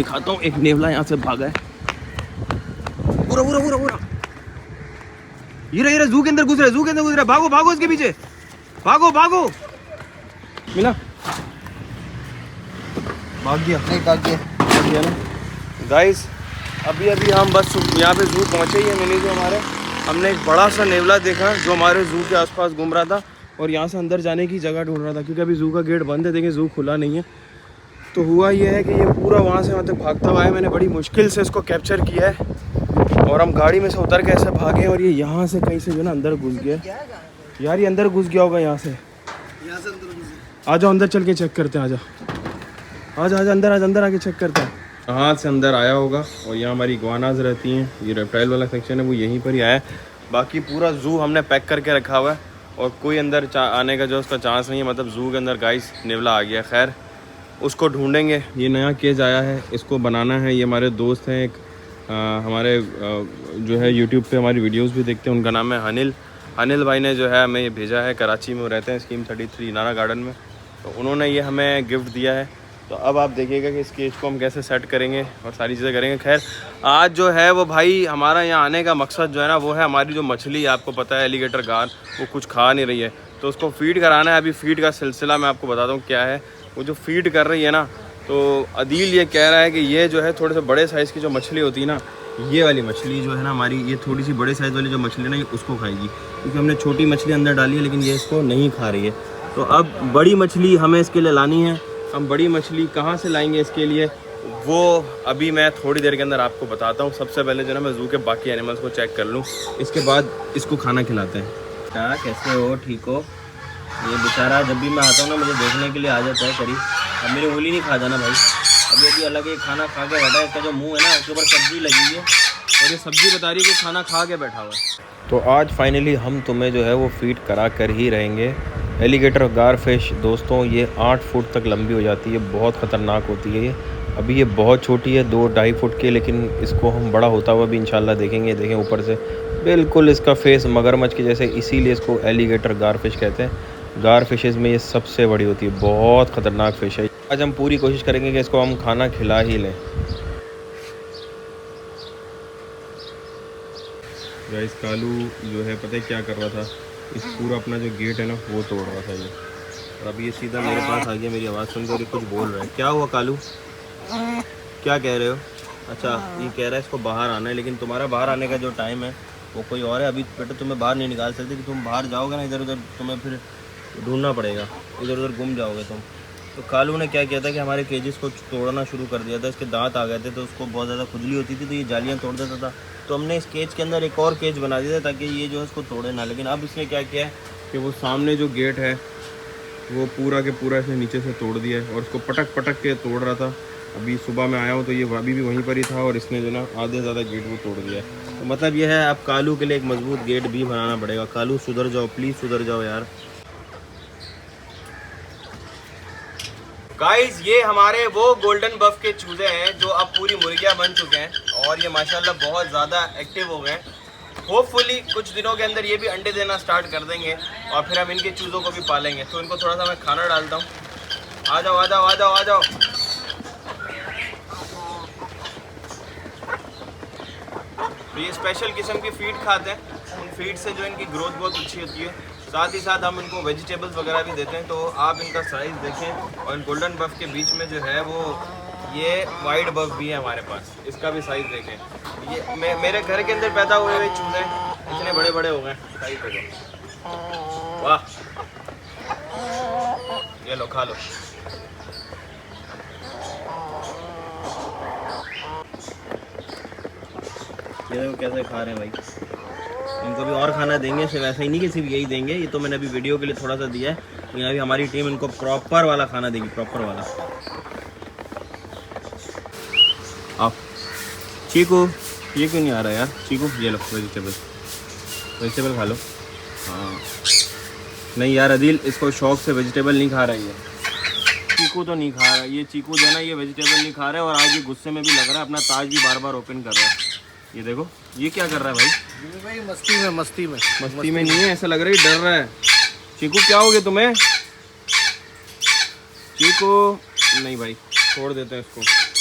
दिखाता हूँ, एक नेवला यहाँ से भागा है। पूरा पूरा पूरा पूरा ये जू के अंदर घुस रहा है, जू के अंदर घुस रहा है। भागो भागो इसके पीछे, भागो भागो। मिला, भाग गया, नहीं भाग गया ना गाइस। अभी अभी हम बस यहाँ पे जू पहुँचे ही है मिनी जो हमारे। हमने एक बड़ा सा नेवला देखा जो हमारे जू के आसपास घूम रहा था और यहाँ से अंदर जाने की जगह ढूंढ रहा था, क्योंकि अभी जू का गेट बंद है। देखिए जू खुला नहीं है। तो हुआ ये है कि ये पूरा वहाँ से वहाँ तक भागता हुआ है। मैंने बड़ी मुश्किल से इसको कैप्चर किया है और हम गाड़ी में से उतर के ऐसे भागे और ये यहाँ से कहीं से जो ना अंदर घुस गया। यार ये अंदर घुस गया होगा यहाँ से आ जाओ अंदर चल के चेक करते हैं। आज अंदर आके चेक करते हैं। कहाँ से अंदर आया होगा। और यहाँ हमारी इग्वानाज रहती हैं। ये रेप्टाइल वाला सेक्शन है वो यहीं पर ही आया है। बाकी पूरा जू हमने पैक करके रखा हुआ है और कोई अंदर आने का जो उसका चांस नहीं है। मतलब जू के अंदर गाइस नेवला आ गया। खैर उसको ढूंढेंगे। ये नया केज आया है, इसको बनाना है। ये हमारे दोस्त हैं एक हमारे जो है यूट्यूब पे हमारी वीडियोस भी देखते हैं, उनका नाम है अनिल भाई ने जो है हमें ये भेजा है। कराची में वो रहते हैं स्कीम 33 इनारा गार्डन में। तो उन्होंने ये हमें गिफ्ट दिया है। तो अब आप देखिएगा कि इस केज को हम कैसे सेट करेंगे और सारी चीज़ें करेंगे। खैर आज जो है वो भाई हमारा यहाँ आने का मकसद जो है ना वो है हमारी जो मछली है, आपको पता है एलिगेटर गार वो कुछ खा नहीं रही है, तो उसको फीड कराना है। अभी फीड का सिलसिला मैं आपको बताता हूँ क्या है। वो जो फीड कर रही है ना, तो अदील ये कह रहा है कि ये जो है थोड़े से बड़े साइज़ की जो मछली होती है ना, ये वाली मछली जो है ना हमारी, ये थोड़ी सी बड़े साइज़ वाली जो मछली है ना ये उसको खाएगी, क्योंकि हमने छोटी मछली अंदर डाली है लेकिन ये इसको नहीं खा रही है। तो अब बड़ी मछली हमें इसके लिए लानी है। हम बड़ी मछली कहाँ से लाएंगे इसके लिए वो अभी मैं थोड़ी देर के अंदर आपको बताता हूँ। सबसे पहले जो है मैं जू के बाकी एनिमल्स को चेक कर लूँ, इसके बाद इसको खाना खिलाते हैं। क्या कैसे हो, ठीक हो? ये बेचारा जब भी मैं आता हूँ ना मुझे देखने के लिए आ जाता है करीब। अब मेरी उंगली नहीं खा जाना भाई। अभी अलग एक खाना खा के बैठा है। इसका जो मुंह है ना उसके ऊपर सब्जी लगी हुई है और ये सब्जी बता रही है कि खाना खा के बैठा हुआ है। तो आज फाइनली हम तुम्हें जो है वो फीड करा कर ही रहेंगे। एलिगेटर गार फिश दोस्तों ये 8 फुट तक लंबी हो जाती है, बहुत ख़तरनाक होती है ये। अभी ये बहुत छोटी है 2-2.5 फुट की, लेकिन इसको हम बड़ा होता हुआ भी इंशाल्लाह देखेंगे। देखें ऊपर से बिल्कुल इसका फेस मगरमच्छ के जैसे, इसीलिए इसको एलिगेटर गार फिश कहते हैं। गार फिशेज़ में ये सबसे बड़ी होती है, बहुत ख़तरनाक फ़िश है। आज हम पूरी कोशिश करेंगे कि इसको हम खाना खिला ही लें। गाइस कालू जो है पता है क्या कर रहा था, इस पूरा अपना जो गेट है ना वो तोड़ रहा था ये। और अभी ये सीधा मेरे पास आ गया, मेरी आवाज़ सुनकर कुछ बोल रहा है। क्या हुआ कालू, क्या कह रहे हो? अच्छा ये कह रहा है इसको बाहर आना है, लेकिन तुम्हारा बाहर आने का जो टाइम है वो कोई और है। अभी बेटा तुम्हें बाहर नहीं निकाल सकते, कि तुम बाहर जाओगे ना इधर उधर तुम्हें फिर ढूंढना पड़ेगा, इधर उधर गुम जाओगे तुम। तो कालू ने क्या किया था कि हमारे केजेस को तोड़ना शुरू कर दिया था। इसके दांत आ गए थे तो उसको बहुत ज़्यादा खुजली होती थी, तो ये जालियाँ तोड़ देता था। तो हमने इस केज के अंदर एक और केज बना दिया था ताकि ये जो है इसको तोड़े ना। लेकिन अब इसने क्या किया है कि वो सामने जो गेट है वो पूरा के पूरा इसने नीचे से तोड़ दिया है और उसको पटक पटक के तोड़ रहा था। अभी सुबह मैं आया हूँ तो ये अभी भी वहीं पर ही था और इसने जो ना आधे से ज़्यादा गेट वो तोड़ दिया है। तो मतलब ये है अब कालू के लिए एक मजबूत गेट भी बनाना पड़ेगा। कालू सुधर जाओ, प्लीज़ सुधर जाओ यार। गाइस ये हमारे वो गोल्डन बफ के चूजे हैं जो अब पूरी मुर्गियाँ बन चुके हैं और ये माशाल्लाह बहुत ज़्यादा एक्टिव हो गए हैं। होपफुली कुछ दिनों के अंदर ये भी अंडे देना स्टार्ट कर देंगे और फिर हम इनके चूज़ों को भी पालेंगे। तो इनको थोड़ा सा मैं खाना डालता हूँ। आ जाओ आ जाओ आ जाओ आ जाओ। तो ये स्पेशल किस्म की फीड खाते हैं। उन फीड से जो इनकी ग्रोथ बहुत अच्छी होती है। साथ ही साथ हम इनको वेजिटेबल्स वगैरह भी देते हैं। तो आप इनका साइज़ देखें। और इन गोल्डन बफ के बीच में जो है वो ये वाइट बफ भी है हमारे पास, इसका भी साइज़ देखें। ये मेरे घर के अंदर पैदा हुए चूज़े इतने बड़े बड़े हो गए। साइज़ देखो, वाह। ये लो खा लो। ये देखो कैसे खा रहे हैं भाई। इनको भी और खाना देंगे, सिर्फ ऐसा ही नहीं कि सिर्फ यही देंगे। ये तो मैंने अभी वीडियो के लिए थोड़ा सा दिया है, लेकिन अभी हमारी टीम इनको प्रॉपर वाला खाना देगी, प्रॉपर वाला। आप चीकू, ये क्यों नहीं आ रहा यार? चीकू ये लो वेजिटेबल खा लो। हाँ नहीं यार अदील इसको शौक से वेजिटेबल नहीं खा रही है। चीकू तो नहीं खा रहा ये। चीकू जो है ना ये वेजिटेबल नहीं खा रहा है और आज ये गुस्से में भी लग रहा है, अपना ताज भी बार बार ओपन कर रहा है। ये देखो ये क्या कर रहा है भाई? मस्ती में नहीं है, ऐसा लग रहा है डर रहा है। चीकू क्या हो गया तुम्हें? चीकू नहीं भाई छोड़ देते हैं इसको।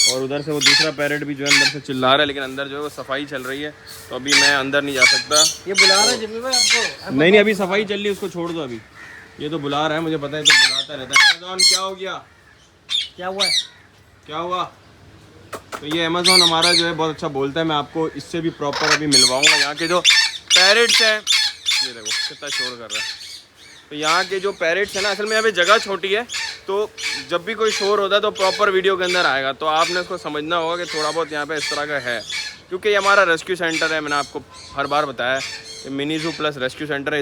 और उधर से वो दूसरा पैरेट भी जो है अंदर से चिल्ला रहा है, लेकिन अंदर जो है वो सफाई चल रही है, तो अभी मैं अंदर नहीं जा सकता। ये बुला रहा है जिम्मी भाई आपको? नहीं अभी सफाई चल रही है, उसको छोड़ दो अभी। ये तो बुला रहा है, मुझे पता है, तो बुलाता रहता है। अमेज़ॉन क्या हो गया, क्या हुआ है? क्या हुआ? तो ये अमेज़ॉन हमारा जो है बहुत अच्छा बोलता है, मैं आपको इससे भी प्रॉपर अभी मिलवाऊंगा। यहाँ के जो पैरेट्स हैं, ये देखो कितना शोर कर रहा है। तो यहाँ के जो पैरेट्स हैं ना, असल में यहाँ पे जगह छोटी है, तो जब भी कोई शोर होता है तो प्रॉपर वीडियो के अंदर आएगा। तो आपने इसको समझना होगा कि थोड़ा बहुत यहाँ पे इस तरह का है, क्योंकि ये हमारा रेस्क्यू सेंटर है। मैंने आपको हर बार बताया है, mini zoo plus rescue centre है।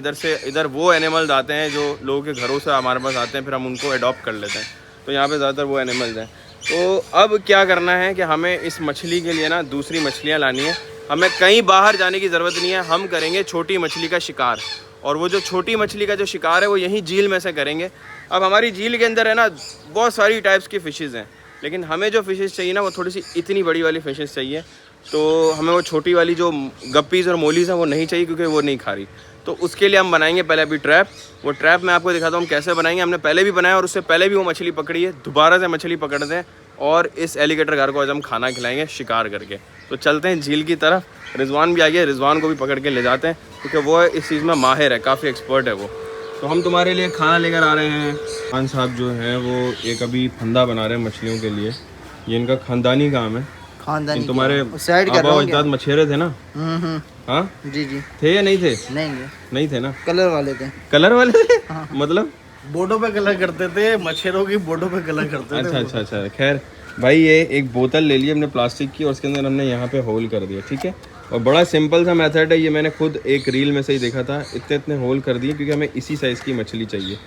इधर वो एनिमल्स आते हैं जो लोगों के घरों से हमारे पास आते हैं, फिर हम उनको अडॉप्ट कर लेते हैं। तो यहाँ पे ज़्यादातर वो एनिमल्स हैं। तो अब क्या करना है कि हमें इस मछली के लिए ना दूसरी मछलियाँ लानी है। हमें कहीं बाहर जाने की ज़रूरत नहीं है, हम करेंगे छोटी मछली का शिकार। और वो जो छोटी मछली का जो शिकार है वो यहीं झील में से करेंगे। अब हमारी झील के अंदर है ना बहुत सारी टाइप्स की फ़िशेज़ हैं, लेकिन हमें जो फ़िशेज़ चाहिए ना वो थोड़ी सी इतनी बड़ी वाली फ़िशेज़ चाहिए। तो हमें वो छोटी वाली जो गप्पीज़ और मोलीज़ हैं वो नहीं चाहिए, क्योंकि वो नहीं खा रही। तो उसके लिए हम बनाएंगे पहले अभी ट्रैप। वो ट्रैप मैं आपको दिखाता हूँ हम कैसे बनाएंगे। हमने पहले भी बनाया और उससे पहले भी वो मछली पकड़ी है, दोबारा से मछली पकड़ते हैं और इस एलिगेटर घर को आज हम खाना खिलाएंगे शिकार करके। तो चलते हैं झील की तरफ। रिजवान भी आ गया, रिजवान को भी पकड़ के ले जाते हैं, क्योंकि वो इस चीज़ में माहिर है, काफ़ी एक्सपर्ट है वो। तो हम तुम्हारे लिए खाना लेकर आ रहे हैं। खान साहब जो हैं वो एक अभी फंदा बना रहे हैं मछलियों के लिए। ये इनका खानदानी काम है। खानदानी तुम्हारे आबा अजदाद मछेरे थे ना? हाँ जी जी। थे या नहीं थे? नहीं थे ना। कलर वाले थे। कलर वाले थे? हाँ। मतलब बोर्डों पे कलर करते थे, मच्छरों की बोर्डों पे कलर करते थे। अच्छा। खैर भाई, ये एक बोतल ले ली हमने प्लास्टिक की और उसके अंदर हमने यहाँ पे होल कर दिया, ठीक है। और बड़ा सिंपल सा मेथड है ये, मैंने खुद एक रील में से ही देखा था। इतने होल कर दिए क्योंकि हमें इसी साइज़ की मछली चाहिए।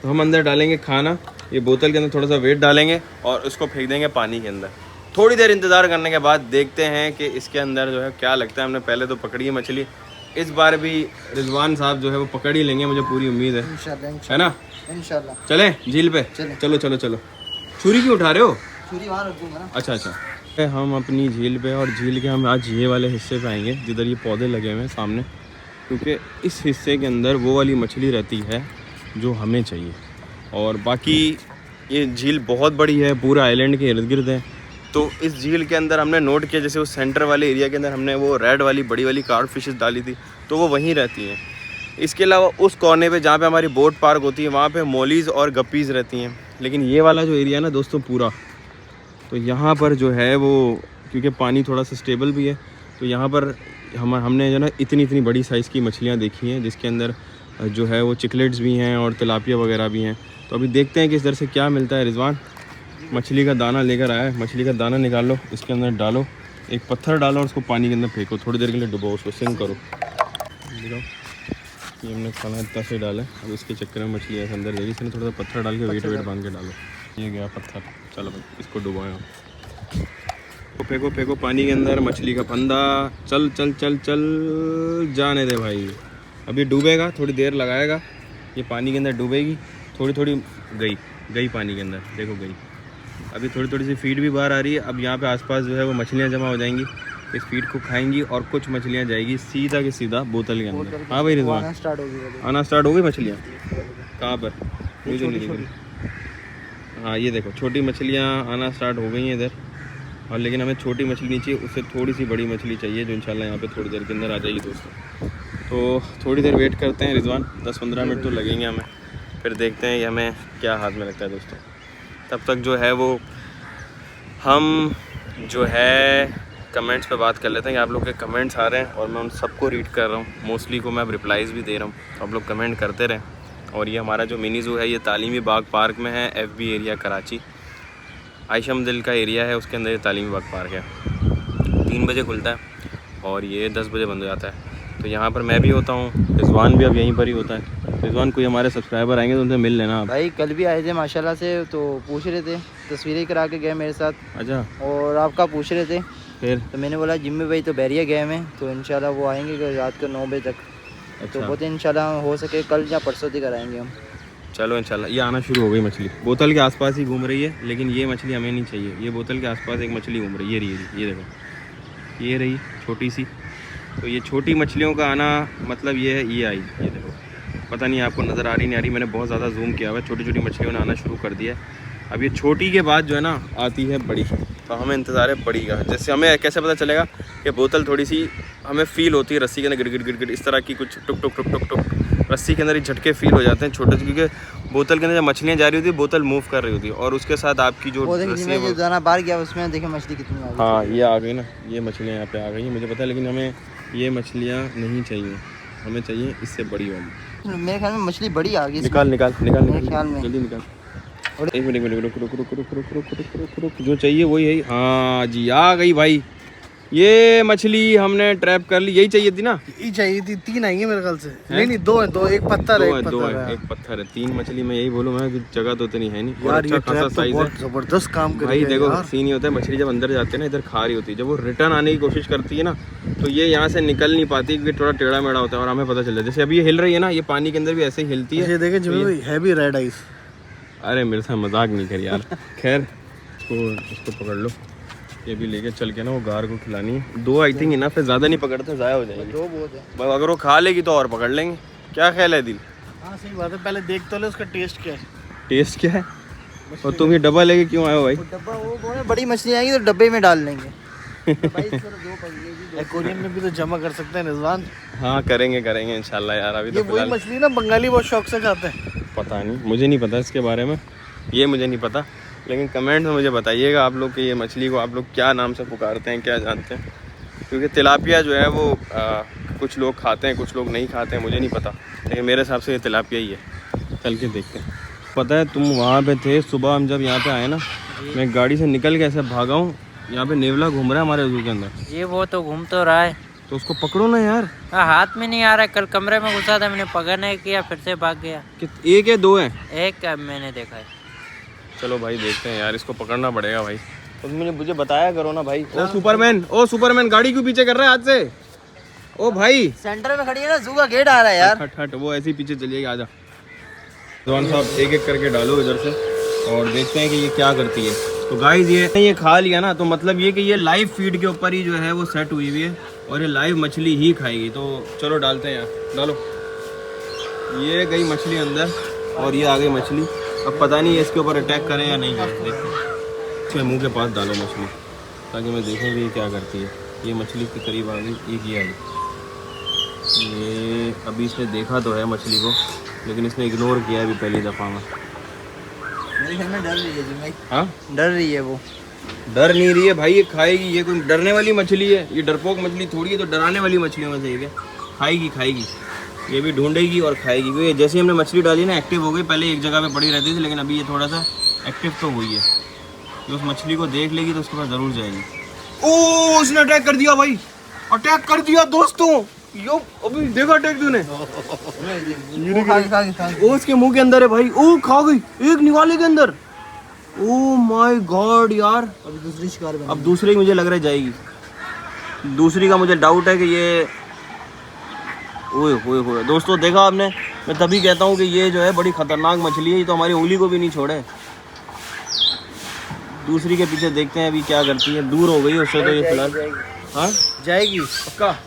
तो हम अंदर डालेंगे खाना, ये बोतल के अंदर थोड़ा सा वेट डालेंगे और उसको फेंक देंगे पानी के अंदर। थोड़ी देर इंतज़ार करने के बाद देखते हैं कि इसके अंदर जो है क्या लगता है। हमने पहले तो पकड़ी है मछली, इस बार भी रिजवान साहब जो है वो पकड़ ही लेंगे, मुझे पूरी उम्मीद है, है ना? इंशाल्लाह। चले झील पे? चलो। छुरी क्यों उठा रहे हो? छुरी वहाँ रख दूंगा ना। अच्छा। हम अपनी झील पे, और झील के हम आज ये वाले हिस्से पे आएंगे जिधर ये पौधे लगे हुए हैं सामने, क्योंकि इस हिस्से के अंदर वो वाली मछली रहती है जो हमें चाहिए। और बाकी ये झील बहुत बड़ी है, पूरा आइलैंड के इर्द गिर्द है। तो इस झील के अंदर हमने नोट किया, जैसे उस सेंटर वाले एरिया के अंदर हमने वो रेड वाली बड़ी वाली कार्ड फिशेस डाली थी, तो वो वहीं रहती हैं। इसके अलावा उस कोने पे जहाँ पे हमारी बोट पार्क होती है वहाँ पे मोलीज़ और गप्पीज़ रहती हैं। लेकिन ये वाला जो एरिया है ना दोस्तों पूरा, तो यहाँ पर जो है वो क्योंकि पानी थोड़ा सा स्टेबल भी है, तो यहाँ पर हमने जो ना इतनी बड़ी साइज़ की मछलियाँ देखी हैं, जिसके अंदर जो है वो चिकलेट्स भी हैं और तिलापिया वगैरह भी हैं। तो अभी देखते हैं कि इस दर से क्या मिलता है। रिजवान मछली का दाना लेकर आया है, मछली का दाना निकालो, इसके अंदर डालो, एक पत्थर डालो और उसको पानी के अंदर फेंको, थोड़ी देर के लिए डुबो, उसको सिंक करो। ये हमने खाना इतना से डाला है, अब इसके चक्कर में मछली ऐसे अंदर जाएगी, इसने थोड़ा सा पत्थर डाल के वेट बांध के डालो। ये गया पत्थर, चलो भाई इसको डुबाएं। फेंको पानी के अंदर मछली का फंदा। चल जाने दे भाई, अभी डूबेगा, थोड़ी देर लगाएगा, ये पानी के अंदर डूबेगी। थोड़ी गई पानी के अंदर, देखो गई। अभी थोड़ी सी फीड भी बाहर आ रही है। अब यहाँ पे आसपास जो है वो मछलियाँ जमा हो जाएंगी, इस फीड को खाएंगी और कुछ मछलियाँ जाएगी सीधा के सीधा बोतल के अंदर। हाँ भाई रिजवान, आना स्टार्ट हो गई मछलियाँ। कहाँ पर? मुझे नहीं दिख रही। हाँ ये देखो छोटी मछलियाँ आना स्टार्ट हो गई हैं इधर। और लेकिन हमें छोटी मछली नहीं चाहिए, उससे थोड़ी सी बड़ी मछली चाहिए, जो इंशाल्लाह यहाँ पे थोड़ी देर के अंदर आ जाएगी दोस्तों। तो थोड़ी देर वेट करते हैं रिजवान, 10-15 मिनट तो लगेंगे हमें, फिर देखते हैं कि हमें क्या हाथ में लगता है दोस्तों। तब तक जो है वो हम जो है कमेंट्स पे बात कर लेते हैं कि आप लोग के कमेंट्स आ रहे हैं और मैं उन सबको रीड कर रहा हूँ, मोस्टली को मैं अब रिप्लाइज़ भी दे रहा हूँ, तो आप लोग कमेंट करते रहें। और ये हमारा जो मिनी ज़ू है ये तालीमी बाग पार्क में है, FB एरिया कराची, आयशम दिल का एरिया है, उसके अंदर ये तालीमी बाग पार्क है। 3 बजे खुलता है और ये 10 बजे बंद हो जाता है। तो यहाँ पर मैं भी होता हूँ, रिजवान भी अब यहीं पर ही होता है। रिजवान कोई हमारे सब्सक्राइबर आएंगे तो उनसे मिल लेना आप। भाई कल भी आए थे माशाल्लाह से, तो पूछ रहे थे, तस्वीरें करा के गए मेरे साथ। अच्छा। और आपका पूछ रहे थे, फिर तो मैंने बोला जिम्मी भाई तो बैरिया गए हैं, तो इंशाल्लाह वो आएंगे रात को 9 बजे तक। अच्छा। तो बोलते इंशाल्लाह हो सके कल या परसों तक कराएंगे हम। चलो इंशाल्लाह। ये आना शुरू हो गई मछली, बोतल के आसपास ही घूम रही है, लेकिन ये मछली हमें नहीं चाहिए। ये बोतल के आसपास एक मछली घूम रही है, ये देखो, ये रही छोटी सी। तो ये छोटी मछलियों का आना मतलब ये है, ये आई, ये देखो, पता नहीं आपको नज़र आ रही नहीं आ रही, मैंने बहुत ज़्यादा जूम किया हुआ है। छोटी छोटी मछलियों ने आना शुरू कर दिया है। अब ये छोटी के बाद जो है ना आती है बड़ी, तो हमें इंतज़ार है बड़ी का। जैसे हमें कैसे पता चलेगा कि बोतल थोड़ी सी हमें फील होती है रस्सी के अंदर गिर गिर गिर इस तरह की कुछ टुक टुक टुक टुक टुक रस्सी के अंदर ही झटके फील हो जाते हैं छोटे से, क्योंकि बोतल के अंदर जब मछलियाँ जा रही होती है बोतल मूव कर रही होती है और उसके साथ आपकी जो रस्सी है जो दाना बाहर गया उसमें देखे मछली कितनी आ गई। हाँ ये आ गई ना, ये मछलियाँ यहाँ पे आ गई हैं मुझे पता है, लेकिन हमें ये मछलियाँ नहीं चाहिए, हमें चाहिए इससे बड़ी वाली। मेरे ख्याल में मछली बड़ी आ गई। निकाल निकाल निकाल मेरे ख्याल में जल्दी निकाल। एक मिनट रुक रुक रुक रुक रुक रुक रुक रुक रुक, जो चाहिए वही है। हाँ जी आ गई भाई, ये मछली हमने ट्रैप कर ली। यही चाहिए थी ना? यही चाहिए थी, 3 आएंगे मेरे ख्याल से। नहीं दो है, दो एक पत्थर है, एक पत्थर है, 3 मछली। मैं यही बोलूँ मैं कि जगह तो इतनी है नहीं यार, और अच्छा खासा साइज है। जबरदस्त काम कर भाई देखो सीन ही होता है, मछली जब अंदर जाती है ना इधर खा रही होती है, जब वो रिटर्न आने की कोशिश करती है ना तो ये यहाँ से निकल नहीं पाती क्योंकि थोड़ा टेढ़ा मेढ़ा होता है और हमें पता चल जाता है। जैसे अभी ये हिल रही है ना, ये पानी के अंदर भी ऐसे ही हिलती है। देखे है भी रेड आइस। अरे मेरे साथ मजाक नहीं कर यार। खैर इसको पकड़ लो, ये भी लेके चल के ना वो गार को खिलानी है। 2 आई थिंक इनफ है, ज़्यादा नहीं पकड़ते ज़ाया हो जाएगी। 2 बहुत है। अगर वो खा लेगी तो और पकड़ लेंगे। क्या ख्याल है दिल? हाँ सही बात है, पहले देख तो ले उसका टेस्ट क्या है। टेस्ट क्या है? और तुम ये डब्बा लेके क्यों आए हो भाई? डब्बा वो बड़ी मछली आएगी तो डब्बे में डाल लेंगे। एक्वेरियम में भी तो जमा कर सकते हैं रिजवान। हाँ करेंगे इंशाल्लाह यार। अभी ये तो वही मछली ना बंगाली बहुत शौक से खाते हैं। पता नहीं, मुझे नहीं पता इसके बारे में, ये मुझे नहीं पता, लेकिन कमेंट में मुझे बताइएगा आप लोग कि ये मछली को आप लोग क्या नाम से पुकारते हैं, क्या जानते हैं। क्योंकि तिलापिया जो है वो कुछ लोग खाते हैं कुछ लोग नहीं खाते हैं, मुझे नहीं पता, लेकिन मेरे हिसाब से ये तिलापिया ही है। चल के देखते हैं। पता है तुम वहाँ पे थे सुबह, हम जब यहाँ पे आए ना मैं गाड़ी से निकल के ऐसे भागा हूँ, यहाँ पे नेवला घूम रहा है हमारे जू के अंदर। ये वो तो घूम तो रहा है, तो उसको पकड़ो ना यार। हाथ में नहीं आ रहा है। कल कमरे में घुसा था, मैंने पकड़ नहीं किया, फिर से भाग गया। एक है 2 है? एक मैंने देखा है। चलो भाई देखते हैं यार, इसको पकड़ना पड़ेगा भाई। तो मुझे बताया करो ना भाई। ओ सुपरमैन गाड़ी क्यों पीछे कर रहा है हाथ से? ओ भाई सेंटर में खड़ी है ना, जू का गेट आ रहा है यार। हट वो ऐसे ही पीछे चलिएगा, आजा। जवान साहब एक एक करके डालो इधर से और देखते हैं कि ये क्या करती है। तो गाइस ये खा लिया ना तो मतलब ये कि ये लाइव फीड के ऊपर ही जो है वो सेट हुई हुई है और ये लाइव मछली ही खाएगी। तो चलो डालते हैं यार, डालो। ये गई मछली अंदर और ये आ गई मछली। अब पता नहीं इसके ऊपर अटैक करें या नहीं करें, देखते हैं। इसके मुँह के पास डालो मछली ताकि मैं देखूँ कि ये क्या करती है। ये मछली के करीब आ गई, एक ये आ गई। ये अभी इसने देखा तो है मछली को, लेकिन इसने इग्नोर किया अभी पहली दफ़ा में। मेरे ख्याल में डर रही है जी भाई। हाँ डर रही है वो। डर नहीं रही है भाई, ये खाएगी। ये कोई डरने वाली मछली है? ये डरपोक मछली थोड़ी है, तो डराने वाली मछलियों में से एक है। खाएगी ये भी ढूंढेगी और खाएगी। क्योंकि जैसे हमने मछली डाली ना एक्टिव हो गई। पहले एक जगह पे पड़ी रहती थी, लेकिन अभी ये थोड़ा सा एक्टिव तो हुई है। तो उस मछली को देख लेगी तो उसके पास ज़रूर जाएगी। ओ उसने अटैक कर दिया भाई, अटैक कर दिया दोस्तों। यो अभी देखा अटैक तूने? ओ उसके मुंह के अंदर है भाई। ओ खा गई एक निवाले के अंदर। ओ माय गॉड यार। अभी दूसरी शिकार बनी। अब दूसरी मुझे लग रहा है जाएगी। दूसरी का मुझे डाउट है कि ये ओए होए दोस्तों देखा आपने, मैं तभी कहता हूँ कि ये जो है बड़ी खतरनाक मछली है। ये तो हमारी उंगली को भी नहीं छोड़े। दूसरी के पीछे देखते हैं अभी क्या करती है। दूर हो गई उससे तो ये फिलहाल। हाँ जाएगी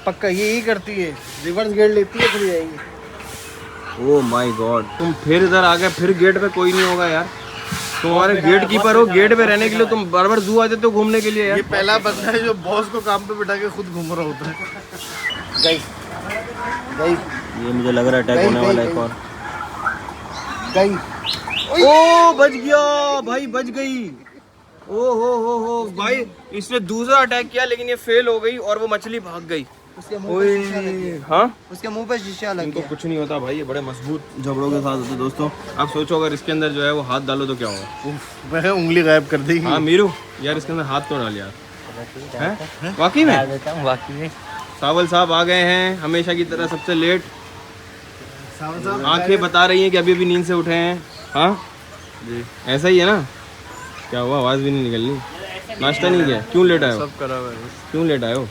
पक्का यही करती है, रिवर्स गेट लेती है फिर जाएगी। ओ माय गॉड, तुम फिर इधर आ गए। फिर गेट पे कोई नहीं होगा यार। तुम्हारे गेट कीपर हो, गेट पे रहने के लिए तुम बार बार जू आ जाते हो घूमने के लिए यार। ये पहला बंदा है जो बॉस को काम पे बिठा के खुद घूम रहा होता है। ये मुझे लग रहा है अटैक होने वाला है एक और। गई ओ बच गया भाई, बच गई। ओ हो भाई, इसने दूसरा अटैक किया लेकिन ये फेल हो गई और वो मछली भाग गई। उसके मुंह पे शीशा लग गया। हाँ उसके मुंह पे शीशा लग इनको गया। कुछ नहीं होता भाई, ये बड़े मजबूत जबड़ों के साथ होते दोस्तों। आप सोचो अगर इसके अंदर जो है वो हाथ डालो तो क्या होगा? वह उंगली गायब कर देगी। हाँ मीरू यार इसके अंदर हाथ तो डाल यार। हैं? वाकई में? बाकी में सावल साहब आ गए हैं हमेशा की तरह सबसे लेट। आंखें बता रही हैं कि अभी अभी नींद से उठे हैं। हाँ जी ऐसा ही है ना? क्या हुआ, आवाज़ भी नहीं निकलनी? नाश्ता नहीं किया? क्यों लेट आए हो? सब करा हुआ है। क्यों लेट आए हो?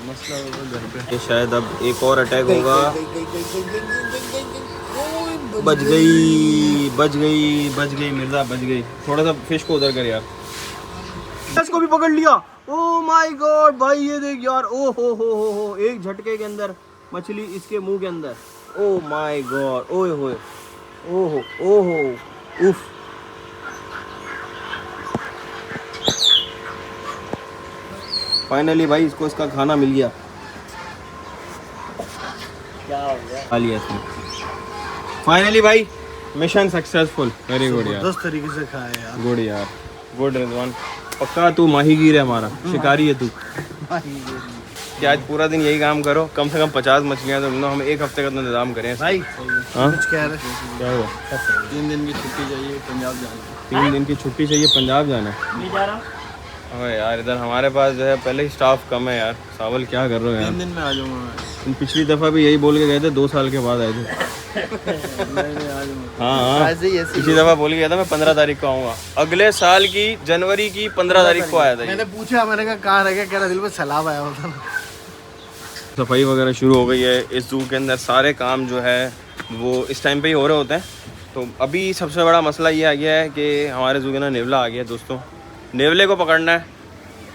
मसला होगा घर पे। ये शायद अब एक और अटैक होगा। बच गई मिर्जा, बच गई। थोड़ा सा फिश को उधर कर यार। इसको भी पकड़ लिया। ओ माय गॉड भाई ये देख यार। ओ हो एक झटके के अंदर मछली इसके मुंह के अंदर। ओ माय गॉड, ओए होए, ओहो उफ। फाइनली भाई इसको इसका खाना मिल गया। क्या हो गया? खा लिया इसने फाइनली भाई। Mission successful. वेरी गुड यार, 10 तरीके से खाए यार। गुड यार, गुड रिजवान। पक्का तू माहीगीर है हमारा, शिकारी है तू। कि आज पूरा दिन यही काम करो, कम से कम 50 मछलियाँ तो हम एक हफ्ते का तो इंतजाम करें। भाई हाँ कुछ कह रहे क्या हुआ? 3 दिन की छुट्टी चाहिए पंजाब जाना। 3 दिन की छुट्टी चाहिए पंजाब जाना है। नहीं जा रहा। हाँ यार, इधर हमारे पास जो है पहले ही स्टाफ कम है यार। सावल क्या कर रहे हो यार? 3 दिन में आ जाऊंगा मैं। तुम पिछली दफ़ा भी यही बोल के गए थे, 2 साल के बाद आए थे। नहीं आ जाऊंगा। हाँ हाँ, ऐसे ही ऐसे पिछली दफ़ा बोल के गया था मैं 15 तारीख को आऊँगा। अगले साल की जनवरी की 15 तारीख को आया था ये। मैंने पूछा, मैंने कहा कहाँ रह गया, कह रहा दिल में सैलाब आया होता ना। सफाई वगैरह शुरू हो गई है। इस जू के अंदर सारे काम जो है वो इस टाइम पे ही हो रहे होते हैं। तो अभी सबसे बड़ा मसला ये आ गया है कि हमारे जू के अंदर नेवला आ गया है दोस्तों। नेवले को पकड़ना है।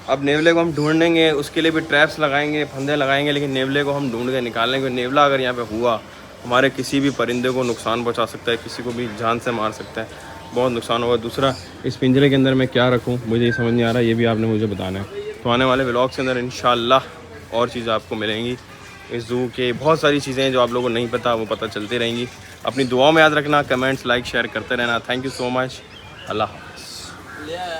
अब नेवले को हम ढूंढेंगे, उसके लिए भी ट्रैप्स लगाएंगे, फंदे लगाएंगे, लेकिन नेवले को हम ढूंढ के निकालेंगे। नेवला अगर यहाँ पे हुआ, हमारे किसी भी परिंदे को नुकसान पहुँचा सकता है, किसी को भी जान से मार सकता है, बहुत नुकसान होगा। दूसरा, इस पिंजरे के अंदर मैं क्या रखूँ मुझे ये समझ नहीं आ रहा, ये भी आपने मुझे बताना है। तो आने वाले व्लॉग्स के अंदर इंशाल्लाह और चीज़ें आपको मिलेंगी। इस जू के बहुत सारी चीज़ें जो आप लोगों को नहीं पता वो पता चलती रहेंगी। अपनी दुआओं में याद रखना, कमेंट्स लाइक शेयर करते रहना। Thank you so much. अल्लाह हाफ़िज़।